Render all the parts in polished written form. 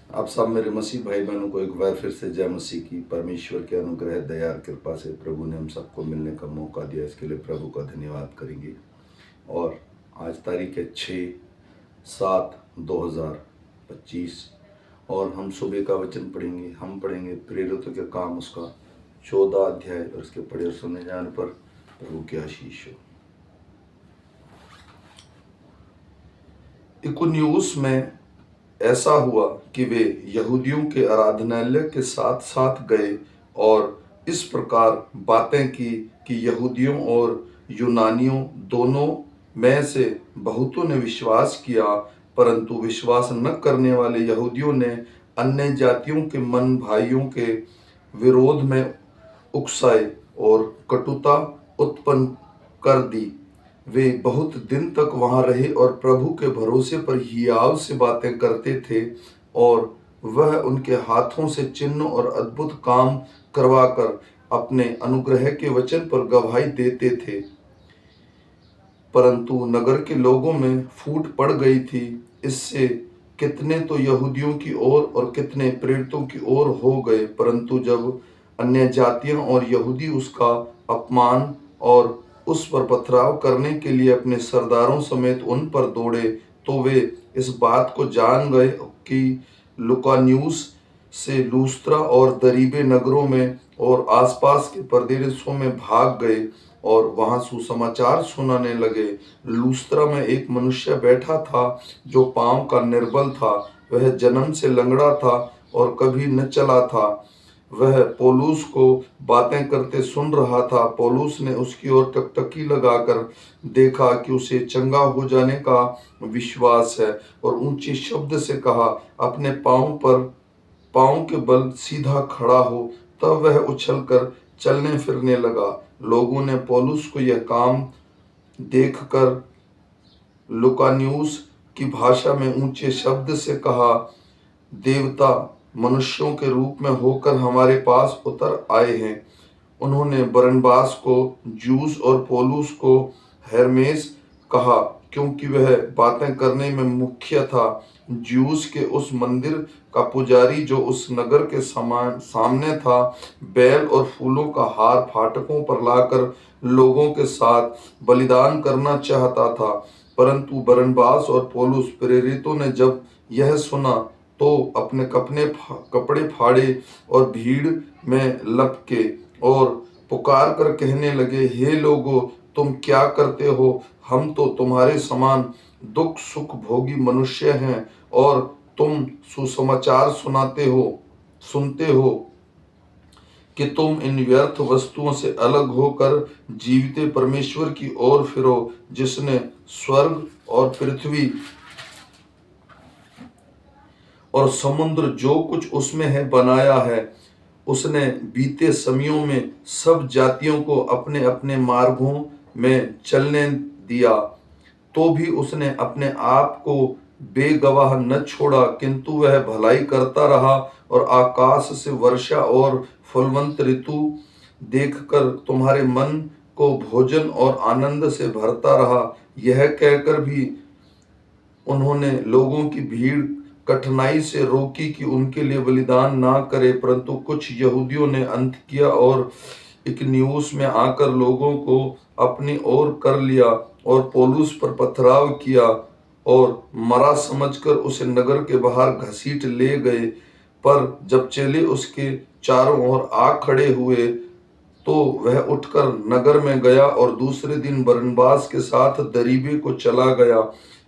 आप सब मेरे मसीह भाई बहनों को एक बार फिर से जय मसीह की। परमेश्वर के अनुग्रह दया और कृपा से प्रभु ने हम सबको मिलने का मौका दिया, इसके लिए प्रभु का धन्यवाद करेंगे। और आज तारीख है 6/7/2025 और हम सुबह का वचन पढ़ेंगे। हम पढ़ेंगे प्रेरितों के काम उसका 14 अध्याय और उसके पढ़े और सुनने जाने पर प्रभु की आशीष हो। इकुनियुस में ऐसा हुआ कि वे यहूदियों के आराधनालय के साथ साथ गए और इस प्रकार बातें की कि यहूदियों और यूनानियों दोनों में से बहुतों ने विश्वास किया, परंतु विश्वास न करने वाले यहूदियों ने अन्य जातियों के मन भाइयों के विरोध में उकसाए और कटुता उत्पन्न कर दी। वे बहुत दिन तक वहां रहे और प्रभु के भरोसे पर हियाव से बातें करते थे और वह उनके हाथों से चिन्ह और अद्भुत काम करवाकर अपने अनुग्रह के वचन पर गवाही देते थे। परंतु नगर के लोगों में फूट पड़ गई थी। इससे कितने तो यहूदियों की ओर और कितने प्रेरितों की ओर हो गए। परंतु जब अन्य जातियां और यहूदी उसका अपमान और उस पर पथराव करने के लिए अपने सरदारों समेत उन पर दौड़े, तो वे इस बात को जान गए कि लुकानियुस से लूस्त्रा और दरीबे नगरों में और आसपास के प्रदेशों में भाग गए और वहां सुसमाचार सुनाने लगे। लूस्त्रा में एक मनुष्य बैठा था जो पांव का निर्बल था। वह जन्म से लंगड़ा था और कभी न चला था। वह पौलुस को बातें करते सुन रहा था। पौलुस ने उसकी ओर टकटकी लगाकर देखा कि उसे चंगा हो जाने का विश्वास है और ऊंचे शब्द से कहा, अपने पांव के बल सीधा खड़ा हो। तब वह उछलकर चलने फिरने लगा। लोगों ने पौलुस को यह काम देखकर लुकानियुस की भाषा में ऊंचे शब्द से कहा, देवता मनुष्यों के रूप में होकर हमारे पास उतर आए हैं। उन्होंने बरनबास को ज्यूस और पौलुस को हेर्मेस कहा, क्योंकि वह बातें करने में मुख्य था। ज्यूस के उस मंदिर का पुजारी जो उस नगर के सामने था, बैल और फूलों का हार फाटकों पर लाकर लोगों के साथ बलिदान करना चाहता था। परंतु बरनबास और पौलुस प्रेरितों ने जब यह सुना तो अपने कपड़े फाड़े और भीड़ में लपके और पुकार कर कहने लगे, हे लोगों, तुम क्या करते हो? हम तो तुम्हारे समान दुख सुख भोगी मनुष्य हैं और तुम सुसमाचार सुनते हो कि तुम इन व्यर्थ वस्तुओं से अलग होकर जीवित परमेश्वर की ओर फिरो, जिसने स्वर्ग और पृथ्वी और समुद्र जो कुछ उसमें है बनाया है। उसने बीते समयों में सब जातियों को अपने अपने मार्गों में चलने दिया, तो भी उसने अपने आप को बेगवाह न छोड़ा, किंतु वह भलाई करता रहा और आकाश से वर्षा और फलवंत ऋतु देखकर तुम्हारे मन को भोजन और आनंद से भरता रहा। यह कहकर भी उन्होंने लोगों की भीड़ कठिनाई से रोकी कि उनके लिए बलिदान ना करे। परंतु कुछ यहूदियों ने अंत किया और इकुनियुस में आकर लोगों को अपनी ओर कर लिया और पौलुस पर पथराव किया और मरा समझकर उसे नगर के बाहर घसीट ले गए। पर जब चेले उसके चारों ओर आ खड़े हुए तो वह उठकर नगर में गया और दूसरे दिन बरनबास के साथ दरीबे को चला गया।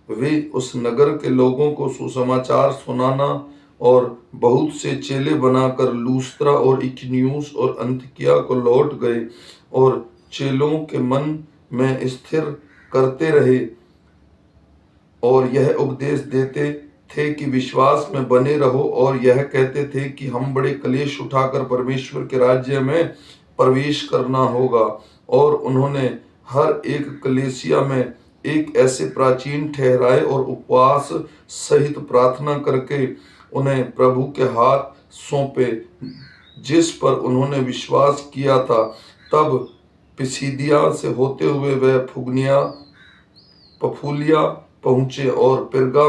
वे उस नगर के लोगों को सुसमाचार सुनाना और बहुत से चेले बनाकर लूस्त्रा और इकुनियुस और अन्ताकिया को लौट गए और चेलों के मन में स्थिर करते रहे और यह उपदेश देते थे कि विश्वास में बने रहो, और यह कहते थे कि हम बड़े क्लेश उठाकर परमेश्वर के राज्य में प्रवेश करना होगा। और उन्होंने हर एक कलीसिया में एक ऐसे प्राचीन ठहराए और उपवास सहित प्रार्थना करके उन्हें प्रभु के हाथ सौंपे, जिस पर उन्होंने विश्वास किया था। तब पिसिदिया से होते हुए वह पफूलिया पहुंचे और पिरगा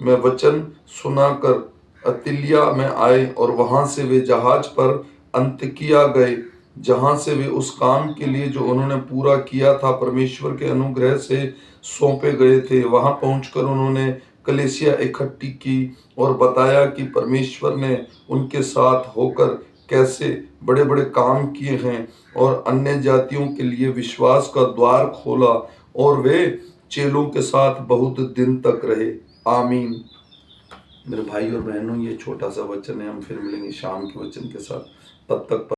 में वचन सुनाकर अतिलिया में आए और वहां से वे जहाज पर अंतकिया गए, जहां से वे उस काम के लिए जो उन्होंने पूरा किया था परमेश्वर के अनुग्रह से सौंपे गए थे। वहां पहुंचकर उन्होंने कलीसिया इकट्ठी की और बताया कि परमेश्वर ने उनके साथ होकर कैसे बड़े बड़े काम किए हैं और अन्य जातियों के लिए विश्वास का द्वार खोला, और वे चेलों के साथ बहुत दिन तक रहे। आमीन। मेरे भाई और बहनों, ये छोटा सा वचन है। हम फिर मिलेंगे शाम के वचन के साथ। तब तक